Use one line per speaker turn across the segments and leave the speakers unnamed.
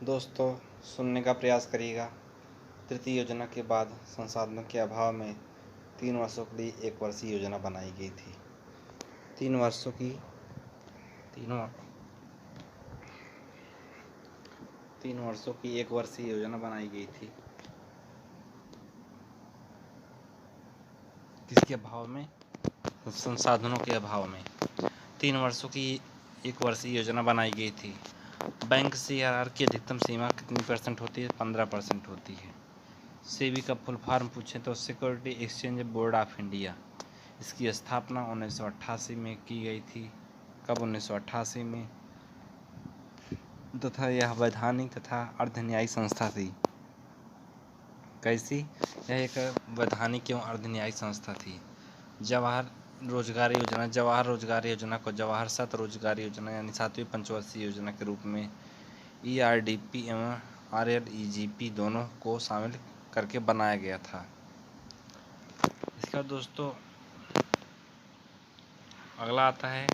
दोस्तों, सुनने का प्रयास करिएगा। तृतीय योजना के बाद संसाधनों के अभाव में 3 वर्षों के लिए एक वर्षीय योजना बनाई गई थी। 3 वर्षों की 3 वर्षों की एक वर्षीय योजना बनाई गई थी। किसके अभाव में? संसाधनों के अभाव में 3 वर्षों की एक वर्षीय योजना बनाई गई थी। बैंक सीआरआर की अधिकतम सीमा कितनी % होती है? 15% होती है। सेबी का फुल फॉर्म पूछें तो security exchange board of India. इसकी स्थापना 1988 में की गई थी। कब? 1988 में। तथा यह वैधानिक तथा अर्धन्यायी संस्था थी। कैसी? यह एक वैधानिक एवं अर्धन्यायी संस्था थी। जवाहर रोजगार योजना को जवाहर सत रोजगार योजना यानी 7वीं पंचवर्षीय योजना के रूप में ERDP एवं RLEGP दोनों को शामिल करके बनाया गया था। इसका दोस्तों अगला आता है,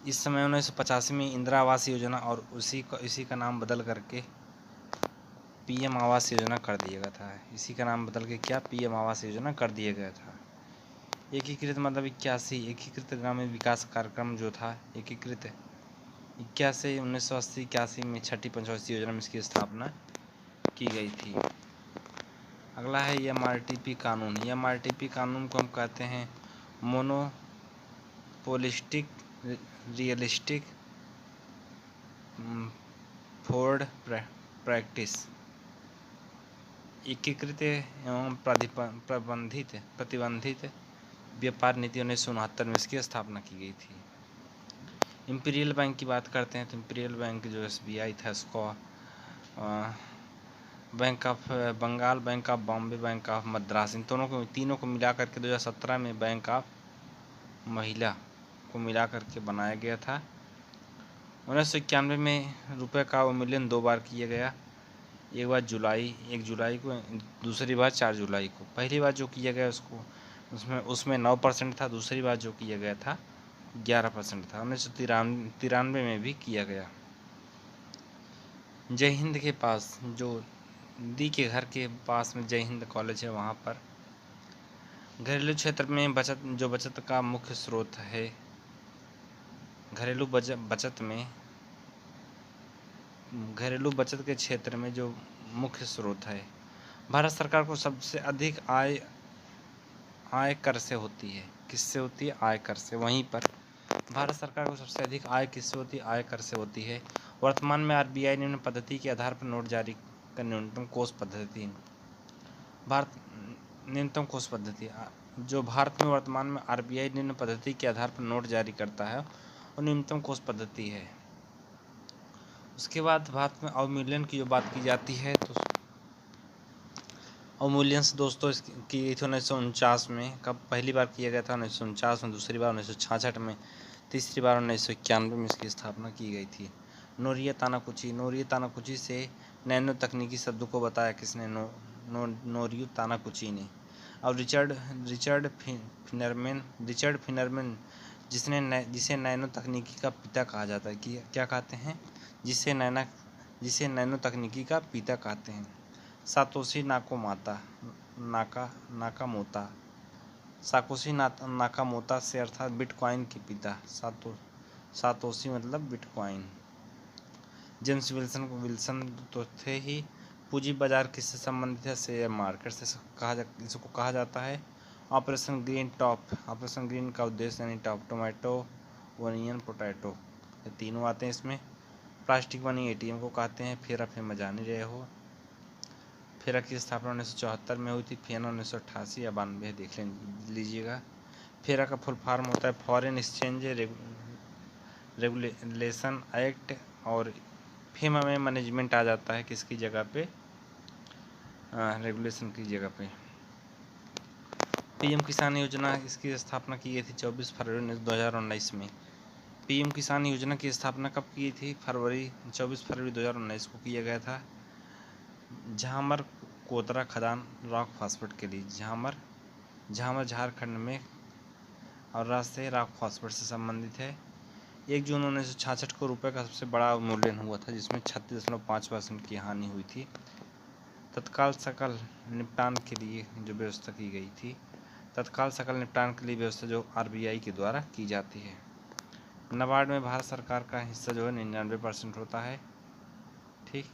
इस समय 1985 में इंदिरा आवास योजना और इसी का नाम बदल करके PM आवास योजना कर दिया गया था। इसी का नाम बदल के क्या? PM आवास योजना कर दिया गया था। एकीकृत मतलब 81 एकीकृत ग्रामीण विकास कार्यक्रम जो था, एकीकृत 81 1980-81 में 6ठी पंचवर्षीय योजना में इसकी स्थापना की गई थी। अगला है MRTP कानून। MRTP कानून को हम कहते हैं मोनोपोलिस्टिक रियलिस्टिक फोर्ड प्रैक्टिस। एकीकृत एवं प्रतिबंधित व्यापार नीति 1969 में इसकी स्थापना की गई थी। इंपीरियल बैंक की बात करते हैं तो इंपीरियल बैंक जो SBI था, इसको bank of Bengal, bank of Bombay, bank of Madras, इन तीनों को मिला करके 2017 में बैंक ऑफ महिला को मिला करके बनाया गया था। 1991 में रुपये का अवमूल्यन 2 बार किया गया। एक बार 1 जुलाई को, दूसरी बार 4 जुलाई को। पहली बार जो किया गया उसमें 9% था, दूसरी बार जो किया गया था 11% था। 1993 में भी किया गया। जय हिंद के पास, जो दी के घर के पास में जय हिंद कॉलेज है, वहाँ पर घरेलू क्षेत्र में बचत का मुख्य स्रोत है। घरेलू बचत के क्षेत्र में जो मुख्य स्रोत है, भारत सरकार को सबसे अधिक आय कर से होती है। किससे होती है? आय कर से। वहीं पर भारत सरकार को सबसे अधिक आय किससे होती है? आय कर से होती है। वर्तमान में RBI निम्न पद्धति के आधार पर नोट जारी का न्यूनतम कोष पद्धति, न्यूनतम कोष पद्धति जो भारत में वर्तमान में RBI निम्न पद्धति के आधार पर नोट जारी करता है और न्यूनतम कोष पद्धति है। उसके बाद भारत में अवमूल्यन की जो बात की जाती है तो अवमूल्यन से दोस्तों की गई थी 1949 में। कब पहली बार किया गया था? 1949 में, दूसरी बार 1966 में, तीसरी बार 1991 में इसकी स्थापना की गई थी। नोरिया तानाकुची से नैनो तकनीकी शब्द को बताया किसने? नोरियो तानाकुची ने। और रिचर्ड फिनरमैन जिसे नैनो तकनीकी का पिता कहा जाता है, कि क्या कहते हैं? जिसे नैनो तकनीकी का पिता कहते हैं। सातोशी नाकामोता से अर्थात बिटकॉइन के पिता। सातोशी मतलब बिटकॉइन। जेम्स विल्सन तो थे ही। पूंजी बाजार किससे संबंधित है? शेयर मार्केट से इसको कहा जाता है। ऑपरेशन ग्रीन का उद्देश्य यानी टोमेटो, ओनियन, पोटैटो, ये तीनों आते हैं इसमें। प्लास्टिक मनी ATM को कहते हैं। फेरा फेमा जान ही रहे हो। फेरा की स्थापना 1974 में हुई थी। फेना 1988 या 92 देख लीजिएगा। फेरा का फुल फॉर्म होता है फॉरेन एक्सचेंज रेगुलेशन एक्ट, और फेमा में मैनेजमेंट आ जाता है किसकी जगह पे? रेगुलेशन की जगह पे। PM किसान योजना, इसकी स्थापना की गई थी 24 फरवरी 2019 में। PM किसान योजना की स्थापना कब की थी? 24 फरवरी 2019 को किया गया था। झामर कोतरा खदान रॉक फॉस्फेट के लिए। झामर झारखंड में और राष्ट्रीय रॉक फॉस्फेट से संबंधित है। 1 जून 1966 को रुपये का सबसे बड़ा अवमूल्यन हुआ था, जिसमें 36.5% की हानि हुई थी। तत्काल सकल निपटान के लिए जो व्यवस्था की गई थी, तत्काल सकल निपटान के लिए व्यवस्था जो RBI के द्वारा की जाती है। नाबार्ड में भारत सरकार का हिस्सा जो है 99% होता है। ठीक।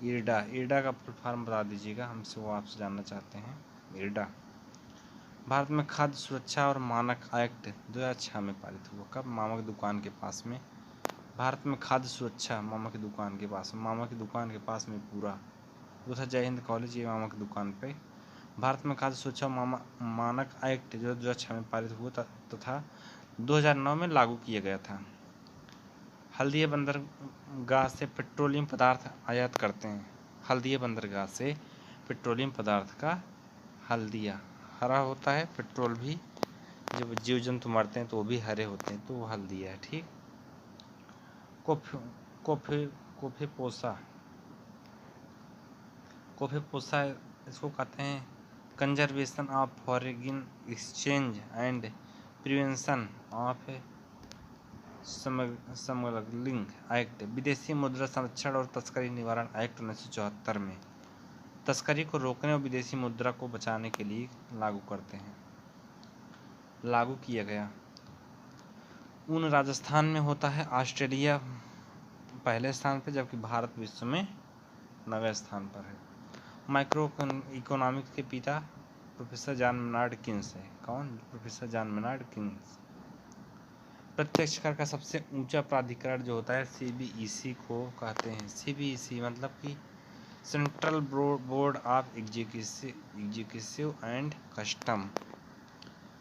इरडा का फुल फॉर्म बता दीजिएगा, हमसे वो आपसे जानना चाहते हैं। इरडा भारत में खाद्य सुरक्षा और मानक एक्ट 2006 में पारित हुआ। कब? मामा की दुकान के पास में। भारत में खाद्य सुरक्षा मामा की दुकान के पास में, मामा की दुकान के पास में पूरा। वो था जय हिंद कॉलेज, ये मामा की दुकान पे। भारत में खाद्य सुरक्षा मानक एक्ट जो 2006 में पारित हुआ तथा 2009 में लागू किया गया था। हल्दिया बंदरगाह से पेट्रोलियम पदार्थ आयात करते हैं। हल्दिया बंदरगाह से पेट्रोलियम पदार्थ का, हल्दिया हरा होता है, पेट्रोल भी, जब जीव जंतु मरते हैं तो वो भी हरे होते हैं, तो वो हल्दिया है। ठीक। कोफेपोसा इसको कहते हैं conservation of foreign exchange and prevention of smuggling act. विदेशी मुद्रा संरक्षण और तस्करी निवारण एक्ट 1974 में तस्करी को रोकने और विदेशी मुद्रा को बचाने के लिए लागू किया गया। ऊन राजस्थान में होता है। ऑस्ट्रेलिया पहले स्थान पर, जबकि भारत विश्व में 9वें स्थान पर है। माइक्रो इकोनॉमिक्स के पिता प्रोफेसर जॉन मेनार्ड कीन्स है। कौन? Professor John Maynard Keynes. प्रत्यक्ष कर का सबसे ऊंचा प्राधिकरण जो होता है CBEC को कहते हैं। CBEC मतलब कि central board of executive and custom.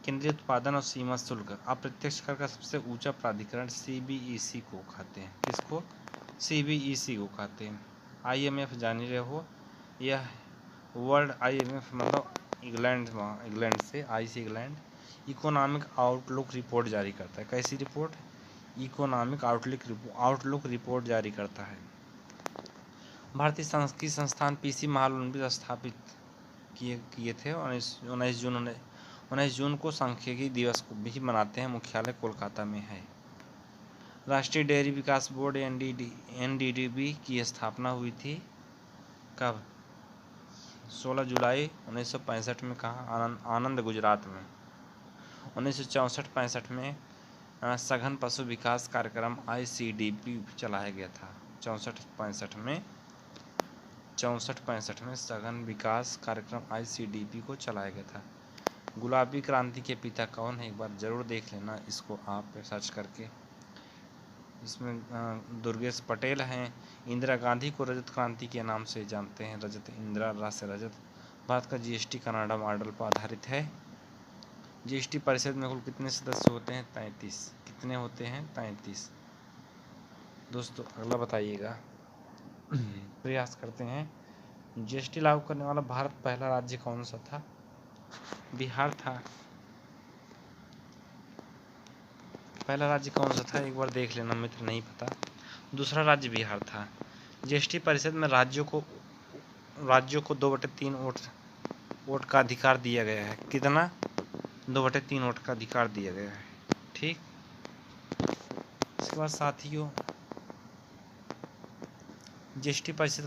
केंद्रीय उत्पादन और सीमा शुल्क। अप्रत्यक्ष कर का सबसे ऊंचा प्राधिकरण CBEC को कहते हैं। किसको? CBEC को कहते हैं। IMF जान ही रहे हो, यह वर्ल्ड IMF मतलब इंग्लैंड से, आई से इंग्लैंड, इकोनॉमिक आउटलुक रिपोर्ट जारी करता है। कैसी रिपोर्ट? इकोनॉमिक आउटलुक रिपोर्ट जारी करता है। भारतीय सांख्यिकी संस्थान PC महालनोबिस स्थापित किए थे। 19 जून को सांख्यिकी दिवस को भी मनाते हैं। मुख्यालय कोलकाता में है। राष्ट्रीय डेयरी विकास बोर्ड NDDB की स्थापना हुई थी। कब? 16 जुलाई 1965 में। कहाँ? आनंद, गुजरात में। 1964-65 में सघन पशु विकास कार्यक्रम ICDP चलाया गया था। 64-65 में सघन विकास कार्यक्रम ICDP को चलाया गया था। गुलाबी क्रांति के पिता कौन है? एक बार जरूर देख लेना इसको आप सर्च करके। इसमें दुर्गेश पटेल हैं। इंदिरा गांधी को रजत क्रांति के नाम से जानते हैं। रजत, इंदिरा, रा से रजत। भारत का GST कनाडा मॉडल पर आधारित है। GST परिषद में कुल कितने सदस्य होते हैं? 33। कितने होते हैं? 33। दोस्तों अगला बताइएगा। प्रयास करते हैं। GST लागू करने वाला भारत पहला राज्य कौन सा था? बिहार था। पहला राज्य कौन सा था? एक बार देख लेना मित्र, नहीं पता। दूसरा राज्य बिहार था। GST परिषद में राज्यों को 2/3 वोट का अधिकार दिया गया है। कितना? 2/3 वोट का अधिकार दिया गया है। ठीक। इसके बाद साथियों, GST परिषद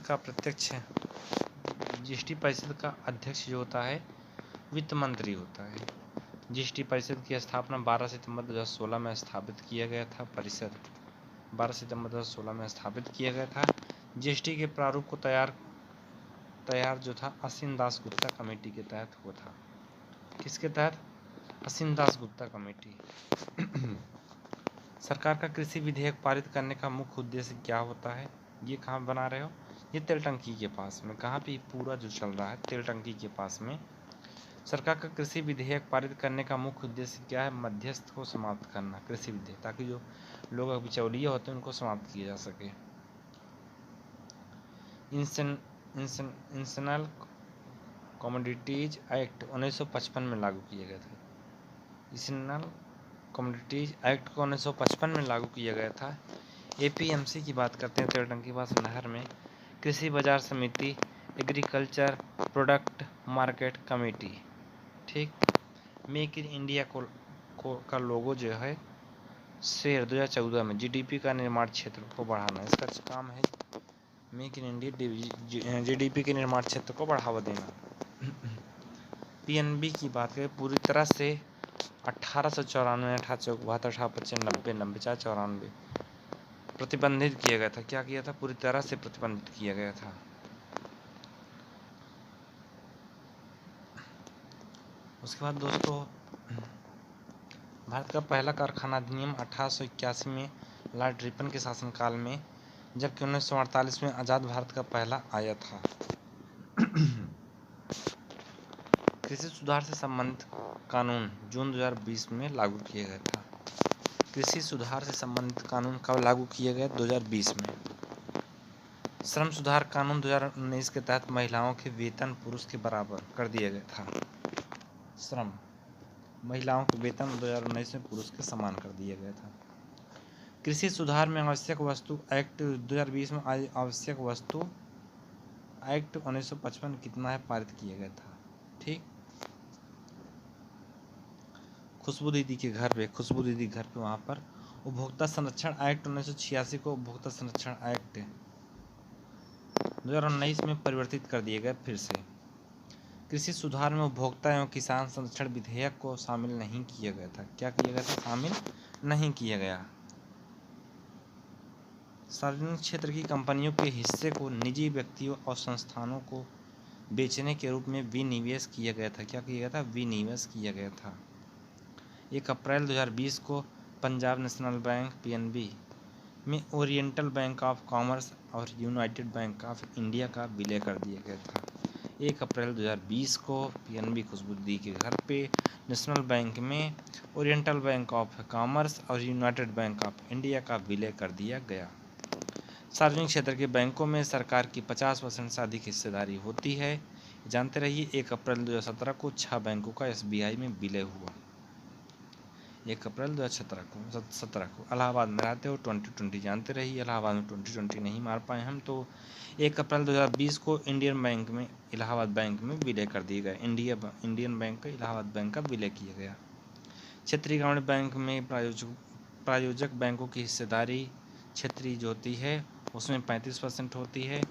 का अध्यक्ष जो होता है वित्त मंत्री होता है। GST परिषद की स्थापना 12 सितंबर 2016 में स्थापित किया गया था। 12 सितंबर 2016 में स्थापित किया गया था। GST के प्रारूप को तैयार जो था असीम दास गुप्ता कमेटी के तहत हुआ था। किसके तहत? असीम दास गुप्ता कमेटी। सरकार का कृषि विधेयक पारित करने का मुख्य उद्देश्य क्या होता है? ये कहाँ बना रहे हो? ये तेल टंकी के पास में। कहाँ पे? पूरा जो चल रहा है तेल टंकी के पास में। सरकार का कृषि विधेयक पारित करने का मुख्य उद्देश्य क्या है? मध्यस्थ को समाप्त करना, कृषि विधेयक, ताकि जो लोग बिचौलिए होते हैं उनको समाप्त किया जा सके। इंसेनल कमोडिटीज एक्ट 1955 में लागू किया गया था। इंसेनल कमोडिटीज एक्ट को 1955 में लागू किया गया था। APMC की बात करते हैं। तेल टंकी के पास नहर में कृषि बाजार समिति, एग्रीकल्चर प्रोडक्ट मार्केट कमेटी। ठीक। मेक इन इंडिया का लोगो जो है शेर 2014 में जीडीपी का निर्माण क्षेत्र को बढ़ाना, इसका काम है मेक इन इंडिया जीडीपी के निर्माण क्षेत्र को बढ़ावा देना। पीएनबी की बात करें पूरी तरह से 1894, 1872, 1895, 90, 94 प्रतिबंधित किया गया था। क्या किया था? पूरी तरह से प्रतिबंधित किया गया था। उसके बाद दोस्तों भारत का पहला कारखाना अधिनियम 1881 में लॉर्ड रिपन के शासनकाल में, जबकि 1948 में आज़ाद भारत का पहला आया था। कृषि सुधार से संबंधित कानून जून 2020 में लागू किया गया था। कृषि सुधार से संबंधित कानून कब लागू किया गया? 2020 में। श्रम सुधार कानून 2019 के तहत महिलाओं के वेतन पुरुष के बराबर कर दिया गया था। श्रम महिलाओं के वेतन 2019 में पुरुष के समान कर दिया गया था। कृषि सुधार में आवश्यक वस्तु एक्ट 2020 में आवश्यक वस्तु एक्ट 1955 कितना है पारित किया गया था। ठीक, खुशबू दीदी के घर पे वहाँ पर उपभोक्ता संरक्षण एक्ट 1986 को उपभोक्ता संरक्षण एक्ट 2019 में परिवर्तित कर दिया गया फिर से। कृषि सुधार में उपभोक्ता एवं किसान संरक्षण विधेयक को शामिल नहीं किया गया था। क्या किया गया था? शामिल नहीं किया गया। सार्वजनिक क्षेत्र की कंपनियों के हिस्से को निजी व्यक्तियों और संस्थानों को बेचने के रूप में विनिवेश किया गया था। क्या किया गया था? विनिवेश किया गया था। 1 अप्रैल 2020 को पंजाब नेशनल बैंक पीएनबी में ओरिएंटल बैंक ऑफ कॉमर्स और यूनाइटेड बैंक ऑफ इंडिया का विलय कर दिया गया था। 1 अप्रैल 2020 को पीएनबी खुशबू दीदी के घर पे नेशनल बैंक में ओरिएंटल बैंक ऑफ कॉमर्स और यूनाइटेड बैंक ऑफ इंडिया का विलय कर दिया गया। सार्वजनिक क्षेत्र के बैंकों में सरकार की 50% से अधिक हिस्सेदारी होती है। जानते रहिए 1 अप्रैल 2017 को 6 बैंकों का एसबीआई में विलय हुआ। 1 अप्रैल 2017 को इलाहाबाद में रहते हो 2020 जानते रहिए, इलाहाबाद में 2020 नहीं मार पाए हम, तो 1 अप्रैल 2020 को इंडियन बैंक में इलाहाबाद बैंक में विलय कर दिया गया। इंडियन बैंक का इलाहाबाद बैंक का विलय किया गया। क्षेत्रीय ग्रामीण बैंक में प्रायोजक बैंकों की हिस्सेदारी क्षेत्रीय जो होती है उसमें 35% होती है।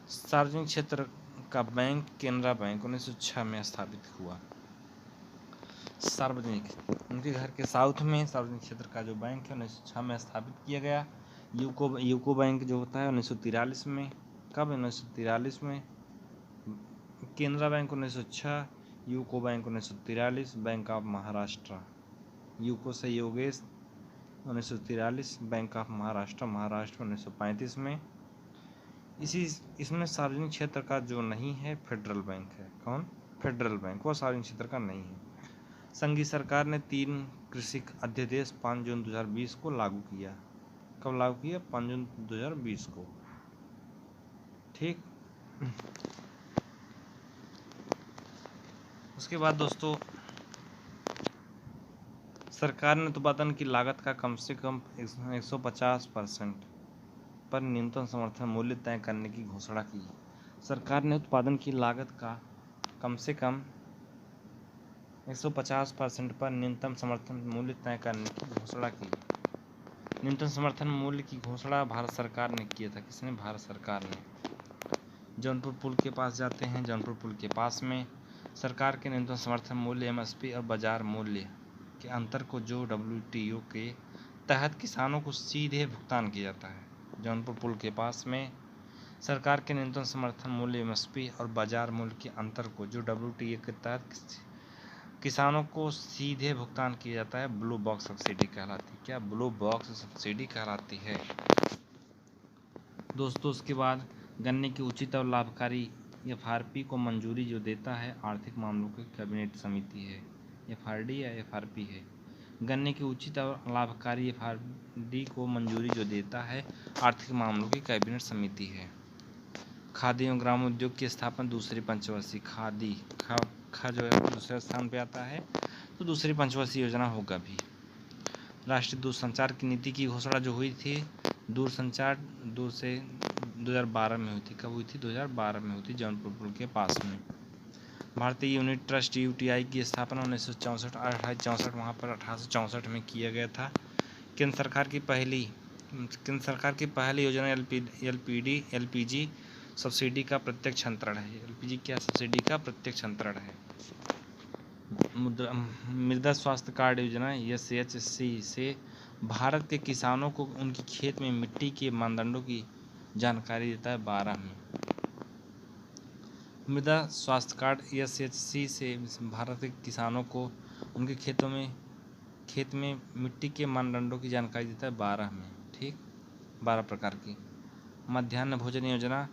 सार्वजनिक क्षेत्र का बैंक केनरा बैंक 1906 में स्थापित हुआ। सार्वजनिक उनके घर के साउथ में सार्वजनिक क्षेत्र का जो बैंक है 1906 में स्थापित किया गया। यूको बैंक जो होता है 1943 में। कब? 1943 में। Canara bank 1906, UCO bank 1943, bank of Maharashtra UCO से योगेश 1943, बैंक ऑफ महाराष्ट्र 1935 में। इसमें सार्वजनिक क्षेत्र का जो नहीं है फेडरल बैंक है। कौन? फेडरल बैंक, वो सार्वजनिक क्षेत्र का नहीं है। संघीय सरकार ने 3 कृषि अध्यादेश 5 जून 2020 को लागू किया। कब लागू किया? 5 जून 2020 को। ठीक, उसके बाद दोस्तों सरकार ने उत्पादन की लागत का कम से कम 150% पर न्यूनतम समर्थन मूल्य तय करने की घोषणा की। सरकार ने उत्पादन की लागत का कम से कम 150% पर न्यूनतम समर्थन मूल्य तय करने की घोषणा की। न्यूनतम समर्थन मूल्य की घोषणा भारत सरकार ने किया था। किसने? भारत सरकार ने। जौनपुर पुल के पास जाते हैं, जौनपुर पुल के पास में सरकार के न्यूनतम समर्थन मूल्य एमएसपी और बाजार मूल्य के अंतर को जो डब्ल्यूटीओ के तहत किसानों को सीधे भुगतान किया जाता है। जौनपुर पुल के पास में सरकार के न्यूनतम समर्थन मूल्य एमएसपी और बाजार मूल्य के अंतर को जो डब्ल्यूटीओ के तहत किसानों को सीधे भुगतान किया जाता है, ब्लू बॉक्स सब्सिडी कहलाती है। क्या? ब्लू बॉक्स सब्सिडी कहलाती है। दोस्तों उसके बाद गन्ने की उचित और लाभकारी एफआरपी को मंजूरी जो देता है आर्थिक मामलों की कैबिनेट समिति है। एफआरडी या एफआरपी है। गन्ने की उचित और लाभकारी एफआरडी को मंजूरी जो देता है आर्थिक मामलों की कैबिनेट समिति है। खादी एवं ग्राम उद्योग की स्थापना दूसरी पंचवर्षीय खादी खा जो है दूसरे स्थान पे आता है, तो दूसरी पंचवर्षीय योजना होगा भी। राष्ट्रीय दूरसंचार की नीति की घोषणा जो हुई थी दूरसंचार 2012 में हुई थी। कब हुई थी? 2012 में हुई थी, जौनपुर पुल के पास में। भारतीय यूनिट ट्रस्ट यूटीआई की स्थापना 1964 वहाँ पर 1864 में किया गया था। केंद्र सरकार की पहली योजना एलपीजी सब्सिडी का प्रत्यक्ष अंतरण है। एलपीजी क्या सब्सिडी का प्रत्यक्ष अंतरण है। मृदा स्वास्थ्य कार्ड योजना SHC से भारत के किसानों को उनकी खेत में मिट्टी के मानदंडों की जानकारी देता है। 12 में मृदा स्वास्थ्य कार्ड SHC से भारत के किसानों को उनके खेत में मिट्टी के मानदंडों की जानकारी देता है। 12 में, ठीक, 12 प्रकार की। मध्याह्न भोजन योजना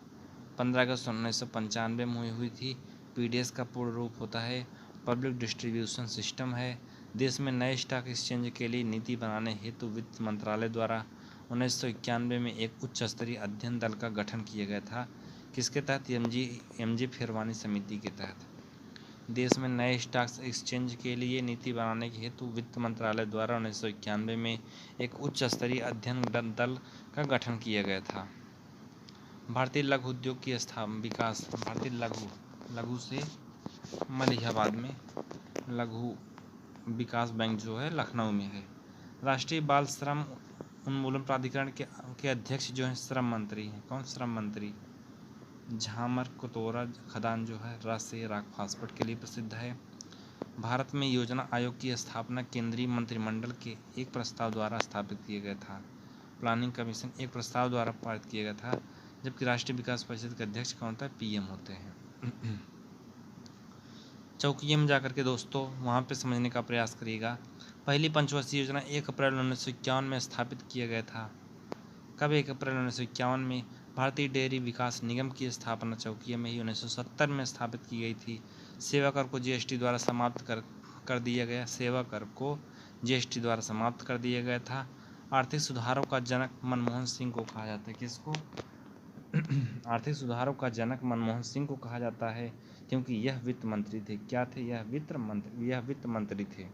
15 अगस्त 1995 में हुई थी। PDS का पूर्ण रूप होता है पब्लिक डिस्ट्रीब्यूशन सिस्टम है। देश में नए स्टॉक एक्सचेंज के लिए नीति बनाने हेतु वित्त मंत्रालय द्वारा 1991 में एक उच्च स्तरीय अध्ययन दल का गठन किया गया था। किसके तहत? MG फिरवानी समिति के तहत। देश में नए स्टॉक एक्सचेंज के लिए नीति बनाने के हेतु वित्त मंत्रालय द्वारा 1991 में एक उच्च स्तरीय अध्ययन दल का गठन किया गया था। भारतीय लघु उद्योग की विकास। भारतीय लघु से मलिहाबाद में लघु विकास बैंक जो है लखनऊ में है। राष्ट्रीय बाल श्रम उन्मूलन प्राधिकरण के अध्यक्ष जो हैं श्रम मंत्री हैं। कौन? श्रम मंत्री। झामर कोतोरा खदान जो है राष्ट्रीय रॉक फास्फेट के लिए प्रसिद्ध है। भारत में योजना आयोग की स्थापना केंद्रीय मंत्रिमंडल के एक प्रस्ताव द्वारा स्थापित किया गया था। प्लानिंग कमीशन एक प्रस्ताव द्वारा पारित किया गया था। जबकि राष्ट्रीय विकास परिषद के अध्यक्ष कौन होता है? PM होते हैं। चौकिए में जाकर के दोस्तों वहाँ पे समझने का प्रयास करिएगा। पहली पंचवर्षीय योजना 1 अप्रैल 1951 में स्थापित किया गया था। कब? 1 अप्रैल 1951 में। भारतीय डेयरी विकास निगम की स्थापना चौकिया में ही 1970 में स्थापित की गई थी। सेवा कर को GST द्वारा समाप्त कर दिया गया। सेवा कर को GST द्वारा समाप्त कर दिया गया था। आर्थिक सुधारों का जनक मनमोहन सिंह को कहा जाता है। किसको? आर्थिक सुधारों का जनक मनमोहन सिंह को कहा जाता है क्योंकि यह वित्त मंत्री थे। क्या थे? यह वित्त मंत्री थे।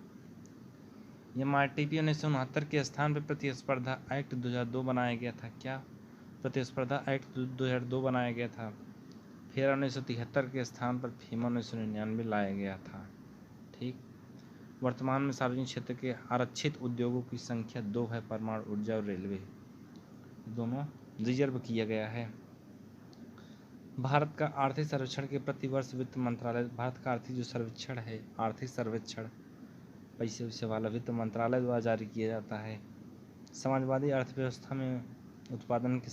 MRTP 1969 के स्थान पर प्रतिस्पर्धा एक्ट 2002 बनाया गया था। क्या? प्रतिस्पर्धा एक्ट 2002 बनाया गया था। फिर 1973 के स्थान पर FEMA 1999 लाया गया था। ठीक। वर्तमान में सार्वजनिक क्षेत्र के आरक्षित उद्योगों की संख्या 2 है। परमाणु ऊर्जा और रेलवे दोनों रिजर्व किया गया है। भारत का आर्थिक सर्वेक्षण के प्रतिवर्ष वित्त मंत्रालय, भारत का आर्थिक जो सर्वेक्षण है, आर्थिक सर्वेक्षण पैसे वैसे वाला वित्त मंत्रालय द्वारा जारी किया जाता है। समाजवादी अर्थव्यवस्था में उत्पादन के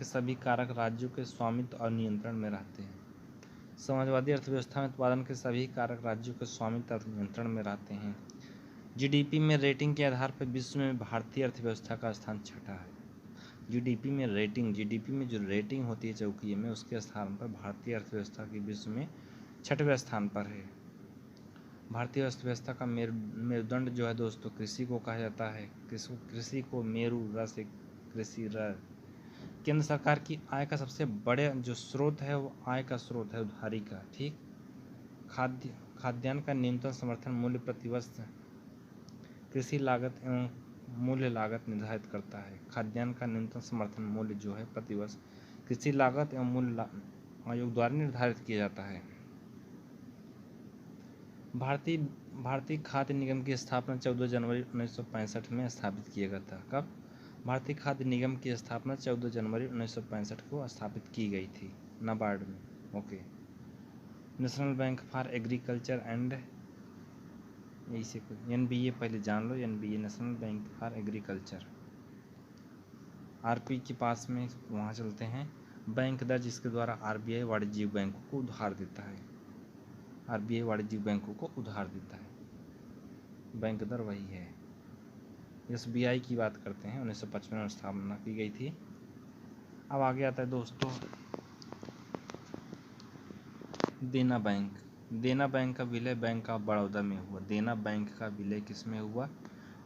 सभी कारक राज्यों के स्वामित्व और नियंत्रण में रहते हैं। समाजवादी अर्थव्यवस्था में उत्पादन के सभी कारक राज्यों के स्वामित्व और नियंत्रण में रहते हैं। GDP में रेटिंग के आधार पर विश्व में भारतीय अर्थव्यवस्था का स्थान 6ठा है। GDP में जो रेटिंग होती है चौकिए में, उसके स्थान पर भारतीय अर्थव्यवस्था की विश्व में 6वें स्थान पर है। भारतीय अर्थव्यवस्था का मेरुदंड जो है दोस्तों कृषि को कहा जाता है। कृषि को मेरु रस कृषि र। केंद्र सरकार की आय का सबसे बड़े जो स्रोत है वो आय का स्रोत है उधारी का। ठीक। खाद्यान्न का न्यूनतम समर्थन मूल्य प्रतिवर्ष कृषि लागत एवं मूल्य लागत निर्धारित करता है। खाद्यान्न का न्यूनतम समर्थन मूल्य जो है प्रतिवर्ष कृषि लागत एवं मूल्य आयोग द्वारा निर्धारित किया जाता है। भारतीय खाद्य निगम की स्थापना 14 जनवरी 1965 में स्थापित किया गया था। कब? भारतीय खाद्य निगम की स्थापना 14 जनवरी 1965 को स्थापित की गई थी नाबार्ड में। Okay. National bank for agriculture and यही से कुछ NBA पहले जान लो। NBA national bank for agriculture. RP के पास में वहाँ चलते हैं। बैंक दर जिसके द्वारा RBI वाणिज्यिक बैंकों को उधार देता है। RBI वाणिज्यिक बैंकों को उधार देता है। बैंक दर वही है। SBI की बात करते हैं। 1955 में स्थापना की गई थी। अब आगे आता है दोस्तों देना बैंक। देना बैंक का विलय बैंक ऑफ बड़ौदा में हुआ। देना बैंक का विलय किस में हुआ?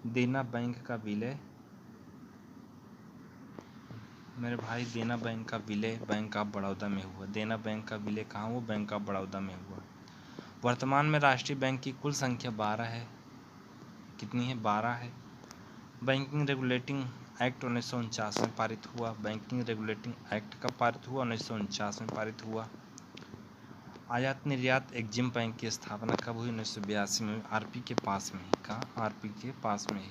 देना बैंक का विलय मेरे भाई, देना बैंक का विलय बैंक ऑफ बड़ौदा में हुआ। देना बैंक का विलय कहाँ हुआ? बैंक ऑफ बड़ौदा में हुआ। वर्तमान में राष्ट्रीय बैंक की कुल संख्या 12 है। कितनी है? 12 है। बैंकिंग रेगुलेटिंग एक्ट 1949 में पारित हुआ। बैंकिंग रेगुलेटिंग एक्ट कब पारित हुआ? 1949 में पारित हुआ। आयात निर्यात एग्जिम बैंक की स्थापना कब हुई? 1982 में, आरपी के पास में ही। कहाँ? आरपी के पास में ही।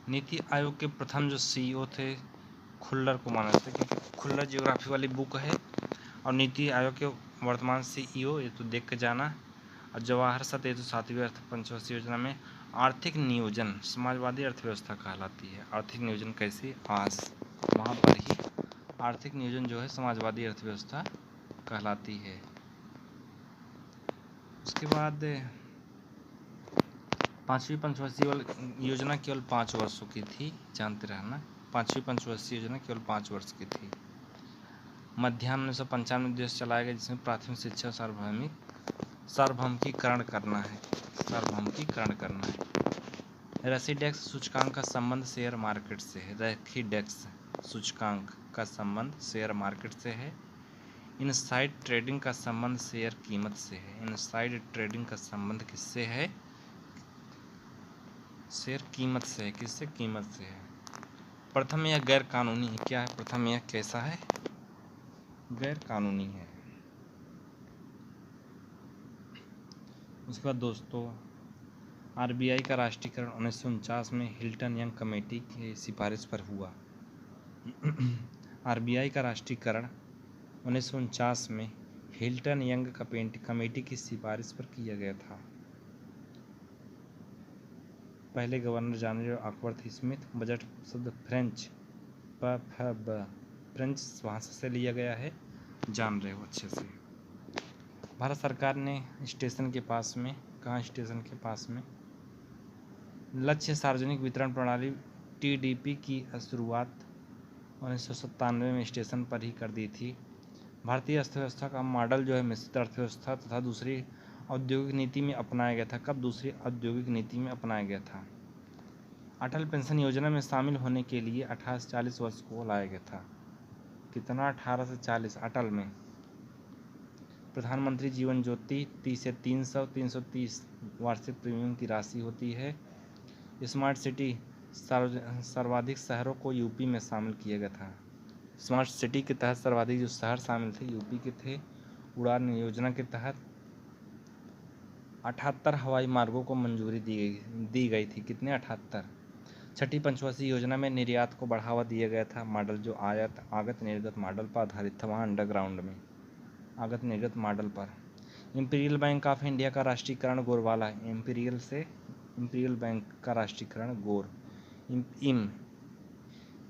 नीति आयोग के प्रथम जो सीईओ थे खुल्लर को माना जाता है, क्योंकि खुल्लर जियोग्राफी वाली बुक है। और नीति आयोग के वर्तमान सीईओ ये तो देख के जाना। और जवाहर सत्य 7वीं अर्थ पंचवर्षीय योजना में आर्थिक नियोजन समाजवादी अर्थव्यवस्था कहलाती है। आर्थिक नियोजन कैसे? आज वहाँ पर ही आर्थिक नियोजन जो है समाजवादी अर्थव्यवस्था कहलाती है। उसके बाद 5वीं पंचवर्षीय योजना केवल 5 वर्षों की थी, जानते रहना। 5वीं पंचवर्षीय योजना केवल 5 वर्ष की थी। मध्याह्न 1995 में देश चलाया गया, जिसमें प्राथमिक शिक्षा सार्वभौमिकीकरण करना है। सार्वभौमिकीकरण करना है। रेसिडेक्स सूचकांक का संबंध शेयर मार्केट से है। रेसिडेक्स सूचकांक का संबंध शेयर मार्केट से है। इनसाइड ट्रेडिंग का संबंध शेयर कीमत से है। इनसाइड ट्रेडिंग का संबंध किससे है? शेयर कीमत से है। किससे? कीमत से है। प्रथम यह गैर कानूनी है। क्या है? प्रथम यह कैसा है? गैर कानूनी है। उसके बाद दोस्तों आरबीआई का राष्ट्रीयकरण 1949 में हिल्टन यंग कमेटी की सिफारिश पर हुआ। आरबीआई का राष्ट्रीयकरण 1949 में हिल्टन यंग कमेटी की सिफारिश पर किया गया था। पहले गवर्नर जनरल अकबर्थ स्मिथ। बजट शब्द फ्रेंच भाषा से लिया गया है, जान रहे हो अच्छे से। भारत सरकार ने स्टेशन के पास में, कहाँ? स्टेशन के पास में लक्ष्य सार्वजनिक वितरण प्रणाली टीडीपी की शुरुआत 1997 में स्टेशन पर ही कर दी थी। भारतीय अर्थव्यवस्था का मॉडल जो है मिश्रित अर्थव्यवस्था तथा दूसरी औद्योगिक नीति में अपनाया गया था। कब? दूसरी औद्योगिक नीति में अपनाया गया था। अटल पेंशन योजना में शामिल होने के लिए 18 से 40 वर्ष को लाया गया था। कितना? 18 से 40। अटल में प्रधानमंत्री जीवन ज्योति 30 से 330 वार्षिक प्रीमियम की राशि होती है। स्मार्ट सिटी सर्वाधिक शहरों को यूपी में शामिल किया गया था। स्मार्ट सिटी के तहत सर्वाधिक जो शहर शामिल थे यूपी के थे। उड़ान योजना के तहत 78 हवाई मार्गों को मंजूरी दी गई थी। कितने? 78। छठी पंचवर्षीय योजना में निर्यात को बढ़ावा दिया गया था। मॉडल जो आगत निर्गत मॉडल पर आधारित था, वहाँ अंडरग्राउंड में आगत निर्गत मॉडल पर। इंपीरियल बैंक ऑफ इंडिया का राष्ट्रीयकरण गोरवाला। इंपीरियल बैंक का राष्ट्रीयकरण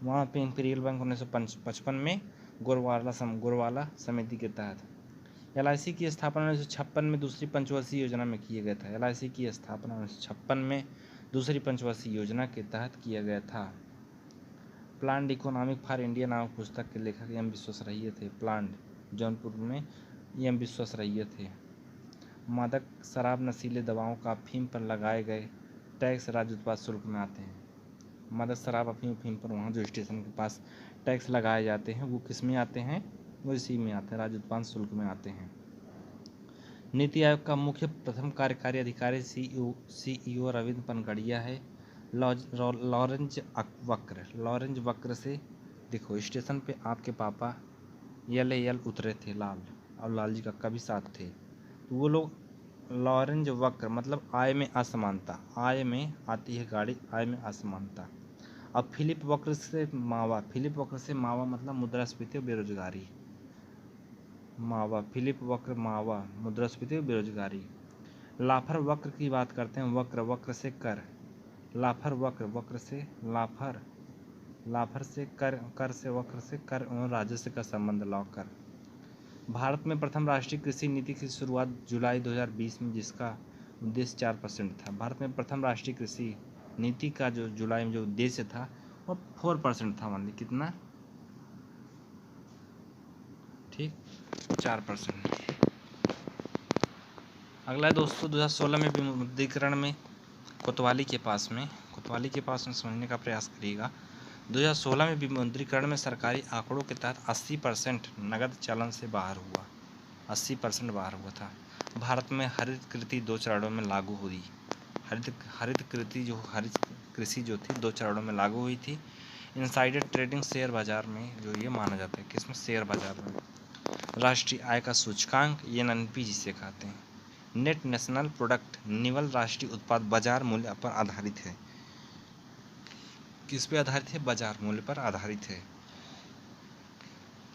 वहाँ पे इंपीरियल बैंक 1955 में गोरवाला समिति के तहत। एलआईसी की स्थापना 1956 में दूसरी पंचवर्षीय योजना में किया गया था। एलआईसी की स्थापना 1956 में दूसरी पंचवर्षीय योजना के तहत किया गया था। प्लान्ड इकोनॉमिक फॉर इंडिया नामक पुस्तक के लेखक एम विश्वेश्वरैया थे। प्लान्ड जौनपुर में एम विश्वेश्वरैया थे। मादक शराब नशीले दवाओं का अफीम पर लगाए गए टैक्स राज्य उत्पाद शुल्क में आते हैं। मादक शराब अफीम पर वहाँ जो स्टेशन के पास टैक्स लगाए जाते हैं वो किस में आते हैं? वो इसी में आते हैं, राज्य उत्पाद शुल्क में आते हैं। नीति आयोग का मुख्य प्रथम कार्यकारी अधिकारी सीईओ रविंद्र पनगड़िया है। लॉरेंज वक्र से देखो, स्टेशन पे आपके पापा एल उतरे थे, लाल, और लाल जी का भी साथ थे। तो वो लोग लॉरेंज वक्र मतलब आय में असमानता, आय में आती है गाड़ी, आय में असमानता। अब फिलिप वक्र से मावा मतलब मुद्रास्फीति और बेरोजगारी। फिलिप वक्र मावा मुद्रास्फीति और बेरोजगारी। लाफर वक्र की बात करते हैं। वक्र से कर। लाफर वक्र से लाफर से कर से वक्र से कर और राजस्व का संबंध लॉकर। भारत में प्रथम राष्ट्रीय कृषि नीति की शुरुआत जुलाई 2020 में, जिसका उद्देश्य 4% था। भारत में प्रथम राष्ट्रीय कृषि नीति का जो जुलाई में जो उद्देश्य था वो 4% था। मान ली कितना? ठीक, 4%। अगला दोस्तों 2016 में विमुद्रीकरण में कोतवाली के पास में समझने का प्रयास करिएगा। 2016 में विमुद्रीकरण में सरकारी आंकड़ों के तहत 80% नगद चलन से बाहर हुआ। 80% बाहर हुआ था। भारत में हरित कृषि 2 चरणों में लागू हुई। हरित कृषि जो थी 2 चरणों में लागू हुई थी। इनसाइडर ट्रेडिंग शेयर बाजार में जो ये माना जाता है, किसमें? शेयर बाजार में। राष्ट्रीय आय का सूचकांक एनएनपी जिसे कहते हैं। नेट नेशनल प्रोडक्ट निवल राष्ट्रीय उत्पाद बाजार मूल्य पर आधारित है। किस पे आधारित है? बाजार मूल्य पर आधारित है।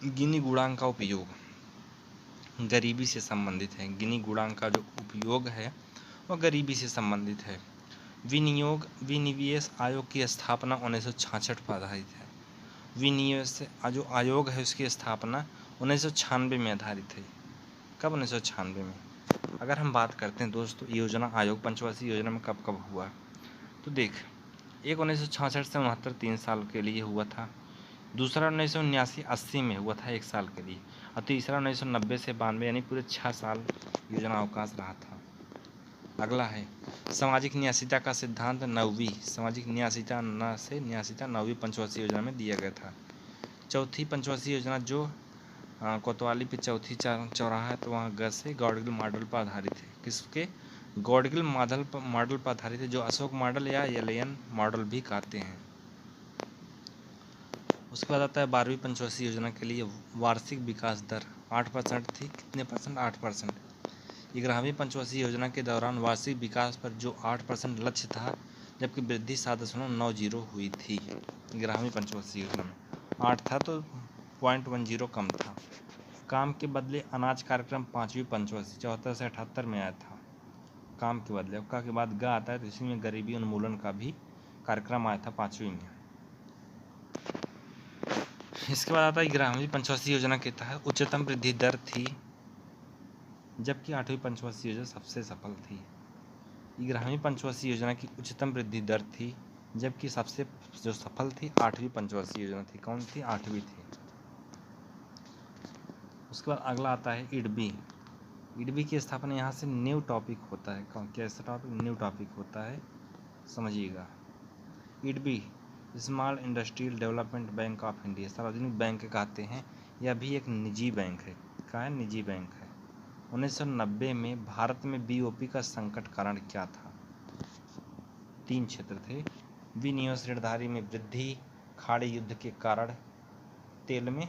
गिनी गुणांक का उपयोग गरीबी से संबंधित है। गिनी गुणांक का जो उपयोग है वह गरीबी से संबंधित है। विनिवेश आयोग की स्थापना 1966 पर आधारित है। विनिवेश जो आयोग है उसकी स्थापना 1996 में आधारित है। कब? 1996 में। अगर हम बात करते हैं दोस्तों योजना आयोग पंचवर्षीय योजना में कब कब हुआ, तो देख, एक 1966 से 69 3 साल के लिए हुआ था। दूसरा 1979-80 में हुआ था 1 साल के लिए। और तीसरा 1990 से 92 यानी पूरे 6 साल योजना अवकाश रहा था। अगला है सामाजिक न्यासीता का सिद्धांत 9वीं सामाजिक न्यासीता 9वीं पंचवर्षीय योजना में दिया गया था। चौथी पंचवर्षीय योजना जो कोतवाली पे चौथी चौराहा है तो वहाँ ग से गॉडगिल मॉडल पर आधारित है। किसके? गॉडगिल मॉडल पर आधारित है, जो अशोक मॉडल या एलियन मॉडल भी कहते हैं। उसके बाद आता है 12वीं पंचवर्षीय योजना के लिए वार्षिक विकास दर 8% थी। कितने परसेंट? 8%। 11वीं पंचवर्षीय योजना के दौरान वार्षिक विकास पर जो 8% लक्ष्य था, जबकि वृद्धि 7.90 हुई थी। 11वीं पंचवर्षीय योजना में 8 था तो 0.10 कम था। काम के बदले अनाज कार्यक्रम 5वीं पंचवर्षीय 74 से 78 में आया था। काम के बदले का के बाद ग आता है तो इसी में गरीबी उन्मूलन का भी कार्यक्रम आया था 5वीं में। इसके बाद आता है 11वीं पंचवर्षीय योजना के तहत उच्चतम वृद्धि दर थी, जबकि 8वीं पंचवर्षीय योजना सबसे सफल थी। 11वीं पंचवर्षीय योजना की उच्चतम वृद्धि दर थी, जबकि सबसे जो सफल थी 8वीं पंचवर्षीय योजना थी। कौन थी? 8वीं थी। उसके बाद अगला आता है इडबी। इडबी की स्थापना यहाँ से न्यू टॉपिक होता है। कैसा टॉपिक? न्यू टॉपिक होता है, समझिएगा। IDBI small industrial development bank of India सार्वजनिक बैंक कहते हैं। यह भी एक निजी बैंक है। क्या है? निजी बैंक है। 1990 में भारत में बीओपी का संकट कारण क्या था? 3 क्षेत्र थे। विनियोग ऋणदारी में वृद्धि, खाड़ी युद्ध के कारण तेल में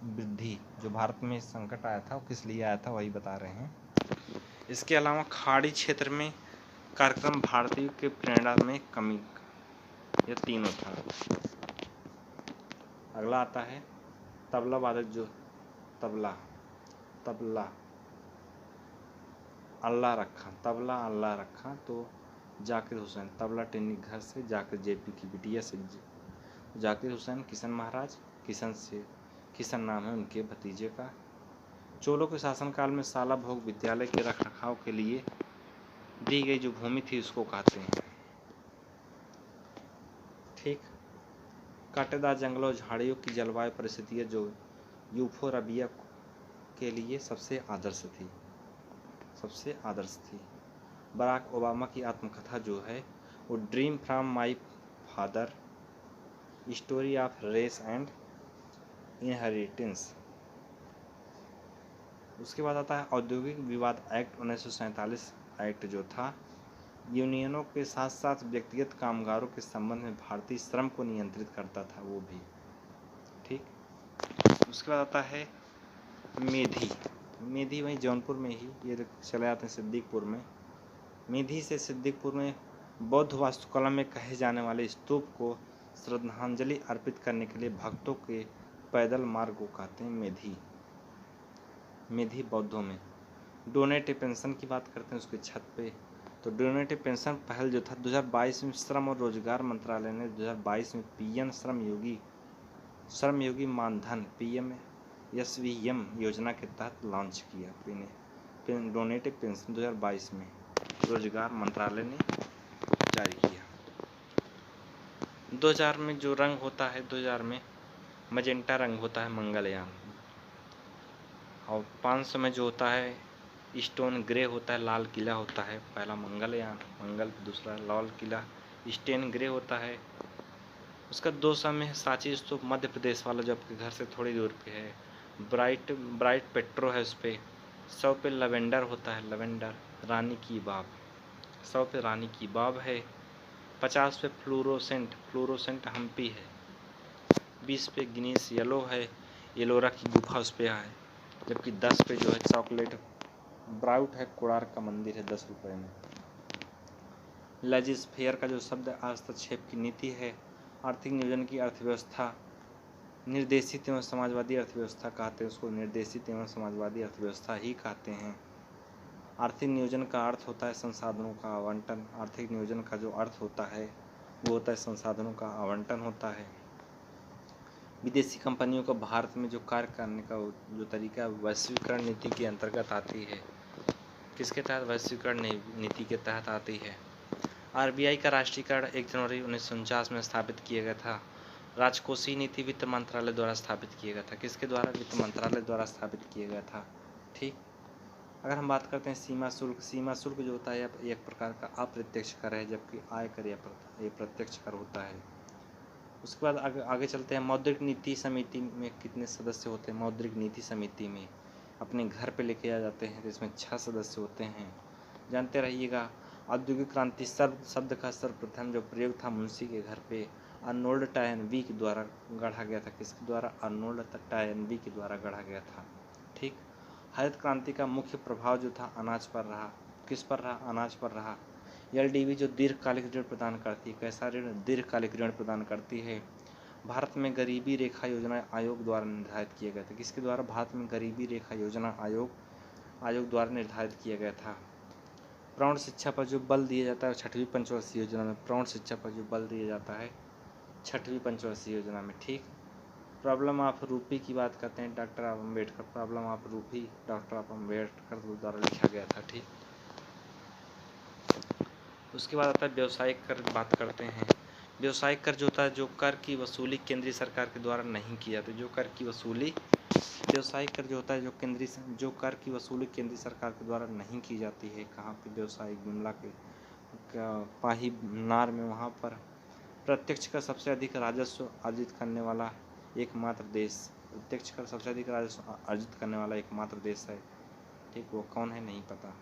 वृद्धि। जो भारत में संकट आया था वो किस लिए आया था वही बता रहे हैं। इसके अलावा खाड़ी क्षेत्र में कार्यक्रम भारतीय के प्रेरणा में कमी। यह तीनों था। अगला आता है तबला वादक जो तबला अल्लाह रखा, तबला अल्लाह रखा तो जाकिर हुसैन। तबला टेक्निक घर से जाकिर जेपी की बिटिया से जाकिर हुसैन, किशन महाराज, किशन नाम है उनके भतीजे का। चोलों के शासनकाल में साला भोग विद्यालय के रखरखाव के लिए दी गई जो भूमि थी उसको कहते हैं। ठीक। कांटेदार जंगलों और झाड़ियों की जलवायु परिस्थितियाँ जो यूफोरबिया के लिए सबसे आदर्श थी। बराक ओबामा की आत्मकथा जो है वो dream from my father, story of race and inheritance. उसके बाद आता है औद्योगिक विवाद एक्ट 1947 एक्ट जो था यूनियनों के साथ साथ व्यक्तिगत कामगारों के संबंध में भारतीय श्रम को नियंत्रित करता था वो भी। ठीक। उसके बाद आता है मेधी वहीं जौनपुर में ही, ये चले आते हैं सिद्दीकपुर में। मेधी से सिद्दीकपुर में बौद्ध वास्तुकला में कहे जाने वाले स्तूप को श्रद्धांजलि अर्पित करने के लिए भक्तों के पैदल मार्ग को कहते हैं मेधी बौद्धों में। डोनेटिव पेंशन की बात करते हैं उसके छत पे, तो डोनेटिव पेंशन पहल जो था 2022 में श्रम और रोजगार मंत्रालय ने 2022 में पीएम श्रमयोगी मानधन PMSVM योजना के तहत लॉन्च किया। डोनेटिव पेंशन 2022 में रोजगार मंत्रालय ने जारी किया। 2000 में जो रंग होता है 2000 में मजेंटा रंग होता है मंगलयान, और 500 में जो होता है स्टोन ग्रे होता है, लाल किला होता है। पहला मंगलयान, मंगल, दूसरा लाल किला स्टेन ग्रे होता है। उसका 200 में सांची स्तूप मध्य प्रदेश वाला जो आपके घर से थोड़ी दूर पे है, ब्राइट पेट्रो है उस पर। 100 पे लवेंडर होता है, लवेंडर रानी की बाब, 100 पे रानी की बाब है। 50 पे फ्लोरोसेंट हम्पी है। 20 पे गिनीस येलो है, येलोरा की गुफा उस पर है। जबकि 10 पे जो है चॉकलेट ब्राउट है, कोणार्क का मंदिर है 10 रुपये में। लेजिस फेयर का जो शब्द हस्तक्षेप की नीति है, आर्थिक नियोजन की अर्थव्यवस्था निर्देशित एवं समाजवादी अर्थव्यवस्था कहते हैं, उसको निर्देशित एवं समाजवादी अर्थव्यवस्था ही कहते हैं। आर्थिक नियोजन का अर्थ होता है संसाधनों का आवंटन। आर्थिक नियोजन का जो अर्थ होता है वो होता है संसाधनों का आवंटन होता है। विदेशी कंपनियों को भारत में जो कार्य करने का जो तरीका वैश्वीकरण नीति के अंतर्गत आती है। किसके तहत? वैश्वीकरण नीति के तहत आती है। आरबीआई का राष्ट्रीयकरण 1 जनवरी 1949 में स्थापित किया गया था। राजकोषीय नीति वित्त मंत्रालय द्वारा स्थापित किया गया था। किसके द्वारा? वित्त मंत्रालय द्वारा स्थापित किया गया था। ठीक। अगर हम बात करते हैं सीमा शुल्क, सीमा शुल्क जो होता है एक प्रकार का अप्रत्यक्ष कर है, जबकि आयकर ये प्रत्यक्ष कर होता है। उसके बाद आगे चलते हैं। मौद्रिक नीति समिति में कितने सदस्य होते हैं? मौद्रिक नीति समिति में अपने घर पे लेके आ जाते हैं तो इसमें 6 सदस्य होते हैं, जानते रहिएगा। औद्योगिक क्रांति शब्द का सर्वप्रथम जो प्रयोग था मुंशी के घर पे अर्नोल्ड टॉयनबी के द्वारा गढ़ा गया था। किसके द्वारा? अर्नोल्ड टॉयनबी के द्वारा गढ़ा गया था। ठीक। हरित क्रांति का मुख्य प्रभाव जो था अनाज पर रहा। किस पर रहा? अनाज पर रहा। एलडीबी जो दीर्घकालिक ऋण प्रदान करती है, कैसा ऋण? दीर्घकालिक ऋण प्रदान करती है। भारत में गरीबी रेखा योजना आयोग द्वारा निर्धारित किया गया था। किसके द्वारा? भारत में गरीबी रेखा योजना आयोग द्वारा निर्धारित किया गया था। प्रौढ़ शिक्षा पर जो बल दिया जाता है 6वीं पंचवर्षीय योजना में, प्रौढ़ शिक्षा पर जो बल दिया जाता है 6वीं पंचवर्षीय योजना में। ठीक। प्रॉब्लम ऑफ रूपी की बात करते हैं, डॉक्टर अम्बेडकर। प्रॉब्लम ऑफ रूपी डॉक्टर अम्बेडकर द्वारा लिखा गया था। ठीक। उसके बाद आता है व्यवसायिक कर बात करते हैं। व्यवसायिक कर जो होता है, जो कर की वसूली केंद्रीय सरकार के द्वारा नहीं की जाती। जो कर की वसूली व्यवसायिक कर जो होता है जो कर की वसूली केंद्रीय सरकार के द्वारा नहीं की जाती है। कहाँ पे? व्यवसायिक विमला के पाही नार में, वहाँ पर प्रत्यक्ष कर सबसे अधिक राजस्व अर्जित करने वाला एकमात्र देश, प्रत्यक्ष कर सबसे अधिक राजस्व अर्जित करने वाला एकमात्र देश है। ठीक। वो कौन है? नहीं पता,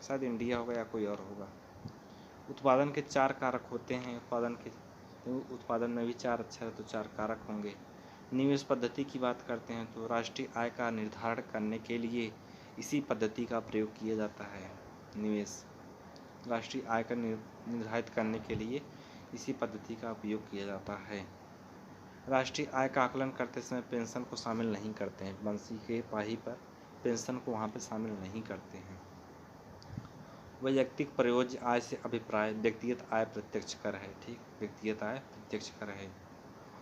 शायद इंडिया होगा या कोई और होगा। उत्पादन के 4 कारक होते हैं। उत्पादन में भी 4 अक्षर है तो 4 कारक होंगे। निवेश पद्धति की बात करते हैं तो राष्ट्रीय आय का निर्धारण करने के लिए इसी पद्धति का प्रयोग किया जाता है। निवेश राष्ट्रीय आय का निर्धारित करने के लिए इसी पद्धति का उपयोग किया जाता है। राष्ट्रीय आय का आकलन करते समय पेंशन को शामिल नहीं करते हैं। बंसी के पाही पर पेंशन को वहाँ पे शामिल नहीं करते हैं। वैयक्तिक प्रयोज्य आय से अभिप्राय व्यक्तिगत आय प्रत्यक्ष कर है। ठीक। व्यक्तिगत आय प्रत्यक्ष कर है।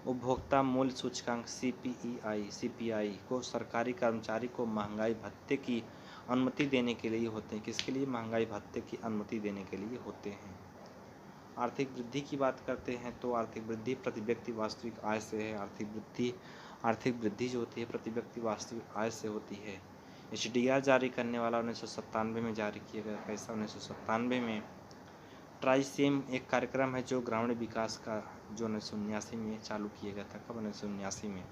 उपभोक्ता मूल्य सूचकांक सीपीआई को सरकारी कर्मचारी को महंगाई भत्ते की अनुमति देने के लिए होते हैं। किसके लिए? महंगाई भत्ते की अनुमति देने के लिए होते हैं। आर्थिक वृद्धि की बात करते हैं तो आर्थिक वृद्धि प्रति व्यक्ति वास्तविक आय से है। आर्थिक वृद्धि जो होती है प्रति व्यक्ति वास्तविक आय से होती है। HDR जारी करने वाला 1997 में जारी किया गया। कैसा? 1997 में। ट्राइसेम एक कार्यक्रम है जो ग्रामीण विकास का जो 1979 में चालू किया गया था। कब? 1979 में।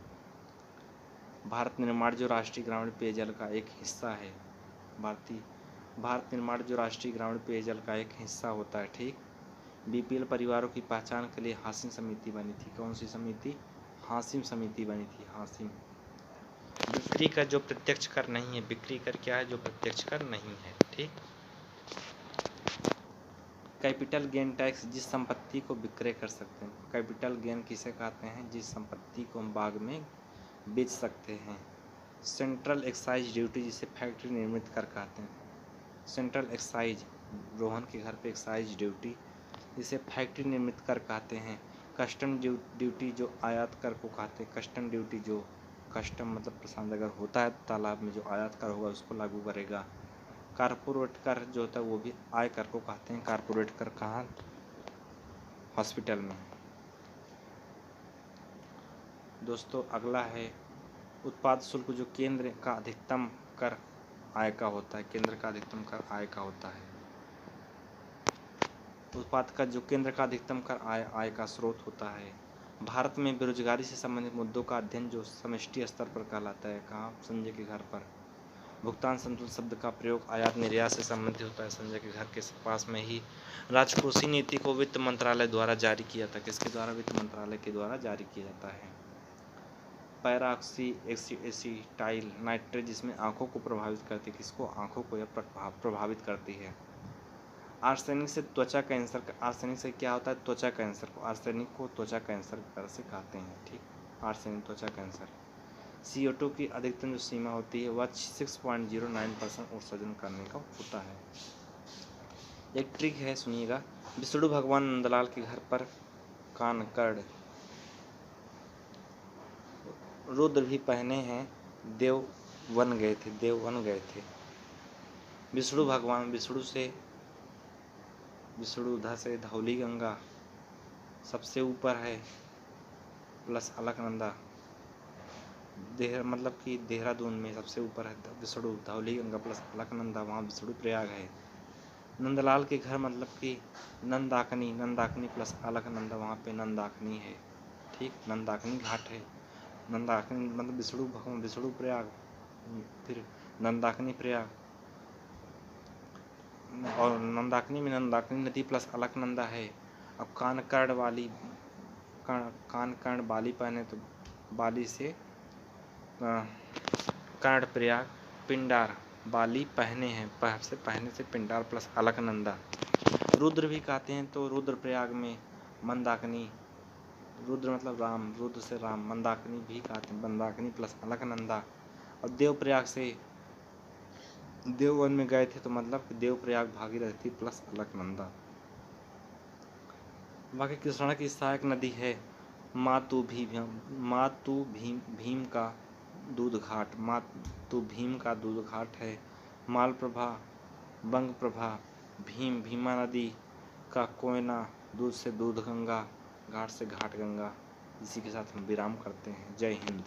भारत निर्माण जो राष्ट्रीय ग्रामीण पेयजल का एक हिस्सा है। भारत निर्माण जो राष्ट्रीय ग्रामीण पेयजल का एक हिस्सा होता है। ठीक। BPL परिवारों की पहचान के लिए हाशिम समिति बनी थी। कौन सी समिति? हाशिम समिति बनी थी। हाशिम। बिक्री कर जो प्रत्यक्ष कर नहीं है। बिक्री कर क्या है? जो प्रत्यक्ष कर नहीं है। ठीक। कैपिटल गेन टैक्स जिस संपत्ति को विक्रय कर सकते हैं। कैपिटल गेन किसे कहते हैं? जिस संपत्ति को हम बाद में बेच सकते हैं। सेंट्रल एक्साइज ड्यूटी जिसे फैक्ट्री निर्मित कर कहते हैं। सेंट्रल एक्साइज, रोहन के घर पे एक्साइज ड्यूटी जिसे फैक्ट्री निर्मित कर कहते हैं। कस्टम ड्यूटी जो आयात कर को कहते हैं। कस्टम ड्यूटी जो कस्टम मतलब प्रशांत अगर होता है तालाब में जो आयात कर होगा उसको लागू करेगा। कारपोरेट कर जो होता है वो भी आय कर को कहते हैं। कारपोरेट कर कहाँ? हॉस्पिटल में। दोस्तों अगला है उत्पाद शुल्क जो केंद्र का अधिकतम कर आय का होता है। केंद्र का अधिकतम कर आय का होता है। उत्पाद का जो केंद्र का अधिकतम कर आय का स्रोत होता है। भारत में बेरोजगारी से संबंधित मुद्दों का अध्ययन जो समष्टि स्तर पर कहलाता है। कहाँ? संजय के घर पर। भुगतान संतुलन शब्द का प्रयोग आयात निर्यात से संबंधित होता है। संजय के घर के पास में ही राजकोषीय नीति को वित्त मंत्रालय द्वारा जारी किया था। किसके द्वारा? वित्त मंत्रालय के द्वारा जारी किया जाता है। पैराऑक्सी एसिटाइल नाइट्रेट, जिसमें आंखों को प्रभावित करती है। किसको? आंखों को यह प्रभावित करती है। आर्सेनिक से त्वचा कैंसर, आर्सेनिक से क्या होता है? त्वचा कैंसर को, आर्सेनिक को त्वचा कैंसर की तरह से कहते हैं। ठीक, आर्सेनिक त्वचा कैंसर। CO2 की अधिकतम जो सीमा होती है वह 6.09% उत्सर्जन करने का होता है। एक ट्रिक है, सुनिएगा। विष्णु भगवान नंदलाल के घर पर कानकड़ रुद्र भी पहने हैं, देव बन गए थे। विष्णु भगवान, विष्णु उधर से धौली गंगा सबसे ऊपर है, प्लस अलकनंदा, मतलब कि देहरादून में सबसे ऊपर है विष्णु, धौली गंगा प्लस अलकनंदा, वहाँ विष्णु प्रयाग है। नंदलाल के घर मतलब कि नंदाकनी प्लस अलकनंदा, वहाँ पे नंदाकनी है। ठीक, नंदाकनी घाट है। नंदाकनी मतलब विष्णु प्रयाग, फिर नंदाकनी प्रयाग, और नंदाकनी में नंदाकनी नदी प्लस अलकनंदा है। अब कान बाली पहने तो बाली से कर्ण प्रयाग, पिंडार बाली पहने हैं, पहने से पिंडार प्लस अलकनंदा। रुद्र भी कहते हैं तो रुद्रप्रयाग में मंदाकिनी, रुद्र मतलब राम, रुद्र से राम, मंदाकिनी भी कहते हैं, मंदाकिनी प्लस अलकनंदा। और देवप्रयाग से देववन में गए थे तो मतलब देवप्रयाग भागीरथी प्लस अलकनंदा। बाकी कृष्णा की सहायक नदी है मातु भीम का दूध घाट है। मालप्रभा, बंगप्रभा, भीमा नदी का कोयना, दूध से दूध गंगा, घाट से घाट गंगा। इसी के साथ हम विराम करते हैं। जय हिंद।